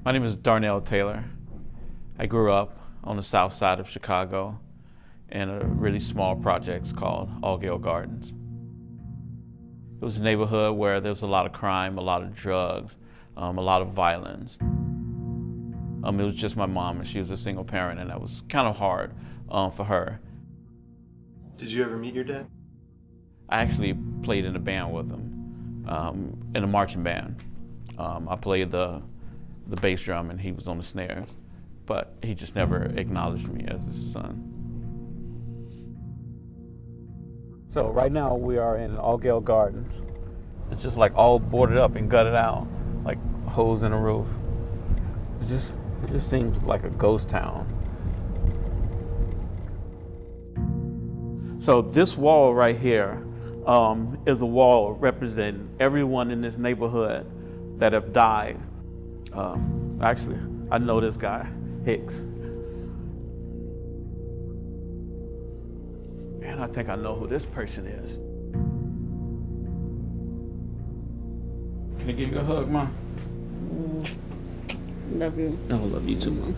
My name is Darnell Taylor. I grew up on the south side of Chicago in a really small project called Allgale Gardens. It was a neighborhood where there was a lot of crime, a lot of drugs, a lot of violence. It was just my mom, and she was a single parent, and that was kind of hard for her. Did you ever meet your dad? I actually played in a band with him, in a marching band. I played the bass drum, and he was on the snares, but he just never acknowledged me as his son. So right now we are in Allgale Gardens. It's just like all boarded up and gutted out, like holes in the roof. It just seems like a ghost town. So this wall right here is a wall representing everyone in this neighborhood that have died. Actually, I know this guy, Hicks. And I think I know who this person is. Can I give you a hug, Mom? Love you. I love you too, Mom.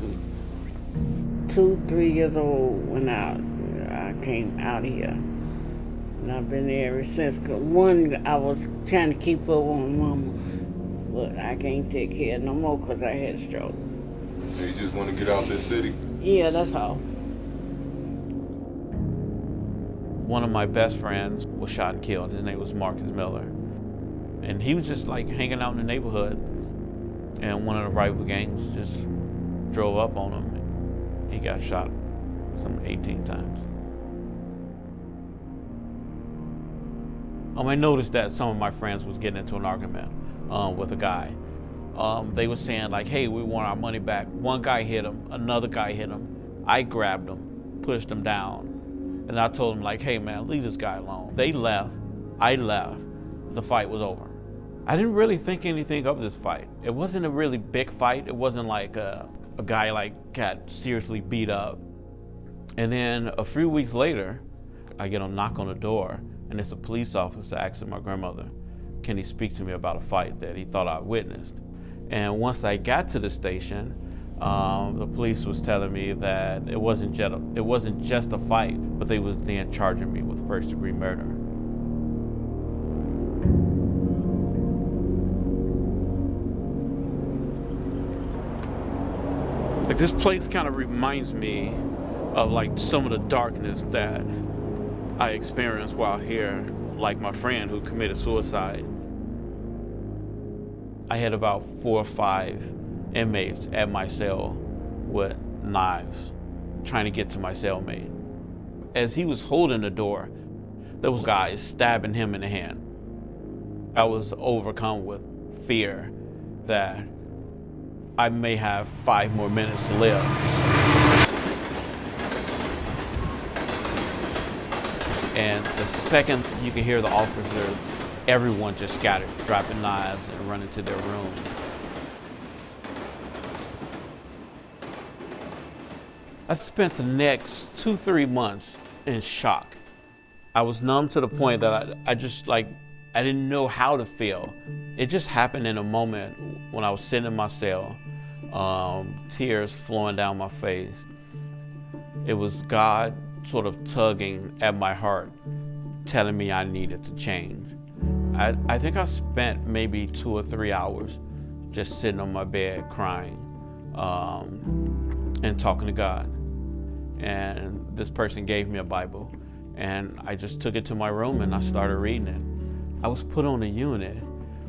2, 3 years old when I came out here. And I've been there ever since. 'Cause one, I was trying to keep up on Mama, but I can't take care no more because I had a stroke. So you just want to get out this city? Yeah, that's all. One of my best friends was shot and killed. His name was Marcus Miller. And he was just like hanging out in the neighborhood. And one of the rival gangs just drove up on him. He got shot some 18 times. I noticed that some of my friends was getting into an argument with a guy. They were saying like, hey, we want our money back. One guy hit him, another guy hit him. I grabbed him, pushed him down. And I told him like, hey man, leave this guy alone. They left, I left, the fight was over. I didn't really think anything of this fight. It wasn't a really big fight. It wasn't like a guy like got seriously beat up. And then a few weeks later, I get a knock on the door, and it's a police officer asking my grandmother, can he speak to me about a fight that he thought I witnessed? And once I got to the station, the police was telling me that it wasn't just a fight, but they was then charging me with first-degree murder. Like this place kind of reminds me of like some of the darkness that I experienced while here, like my friend who committed suicide. I had about 4 or 5 inmates at my cell with knives trying to get to my cellmate. As he was holding the door, there was guys stabbing him in the hand. I was overcome with fear that I may have 5 more minutes to live. And the second you can hear the officer, everyone just scattered, dropping knives and running to their rooms. I spent the next 2-3 months in shock. I was numb to the point that I didn't know how to feel. It just happened in a moment when I was sitting in my cell, tears flowing down my face. It was God sort of tugging at my heart, telling me I needed to change. I think I spent maybe 2 or 3 hours just sitting on my bed crying and talking to God. And this person gave me a Bible, and I just took it to my room and I started reading it. I was put on a unit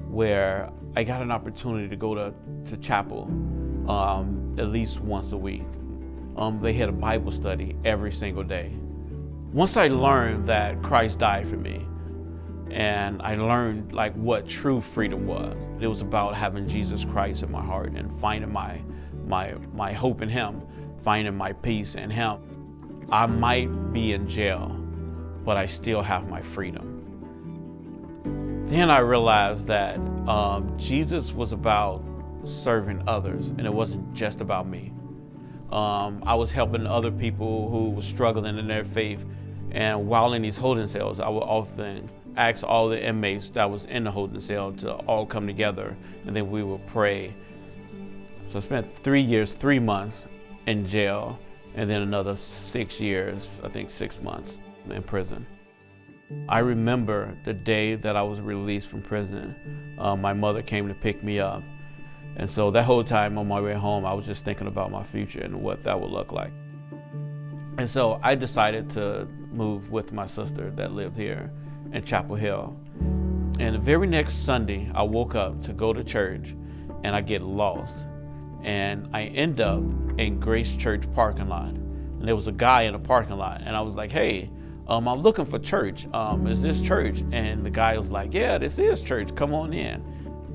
where I got an opportunity to go to chapel at least once a week. They had a Bible study every single day. Once I learned that Christ died for me, and I learned like what true freedom was, it was about having Jesus Christ in my heart and finding my hope in Him, finding my peace in Him. I might be in jail, but I still have my freedom. Then I realized that Jesus was about serving others, and it wasn't just about me. I was helping other people who were struggling in their faith, and while in these holding cells, I would often ask all the inmates that was in the holding cell to all come together, and then we would pray. So I spent 3 years, 3 months in jail, and then another 6 years, I think 6 months in prison. I remember the day that I was released from prison. My mother came to pick me up. And so that whole time on my way home, I was just thinking about my future and what that would look like. And so I decided to move with my sister that lived here in Chapel Hill. And the very next Sunday, I woke up to go to church and I get lost. And I end up in Grace Church parking lot. And there was a guy in the parking lot and I was like, hey, I'm looking for church. Is this church? And the guy was like, yeah, this is church. Come on in.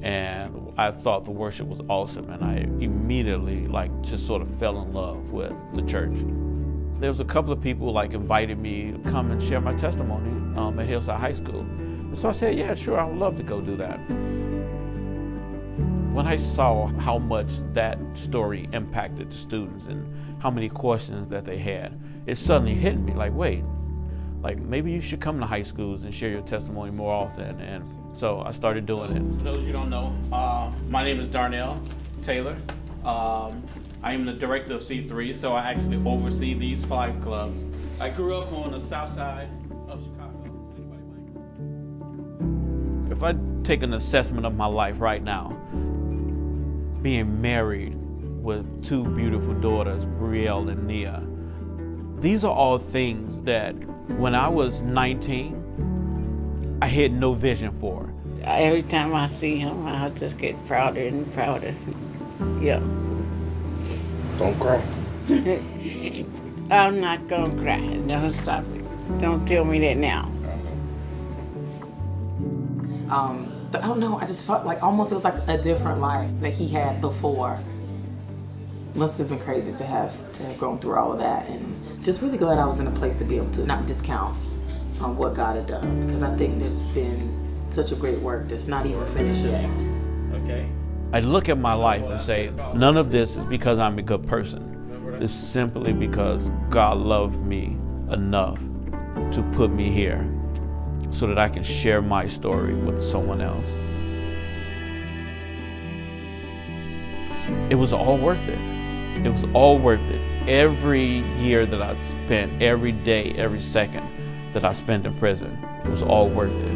And I thought the worship was awesome. And I immediately just sort of fell in love with the church. There was a couple of people invited me to come and share my testimony at Hillside High School. And so I said, yeah, sure, I would love to go do that. When I saw how much that story impacted the students and how many questions that they had, it suddenly hit me wait, maybe you should come to high schools and share your testimony more often. And so I started doing it. For those of you who don't know, my name is Darnell Taylor. I am the director of C3, so I actually oversee these 5 clubs. I grew up on the south side of Chicago. If I take an assessment of my life right now, being married with 2 beautiful daughters, Brielle and Nia, these are all things that when I was 19, I had no vision for. Every time I see him, I just get prouder and prouder. Yeah. Don't cry. I'm not gonna cry. Don't stop it. Don't tell me that now. But I don't know, I just felt almost it was a different life that he had before. Must have been crazy to have gone through all of that, and just really glad I was in a place to be able to not discount on what God had done, because I think there's been such a great work that's not even finished yet. Okay. I look at my life and say, none of this is because I'm a good person. It's simply because God loved me enough to put me here so that I can share my story with someone else. It was all worth it. It was all worth it. Every year that I spent, every day, every second that I spent in prison, it was all worth it.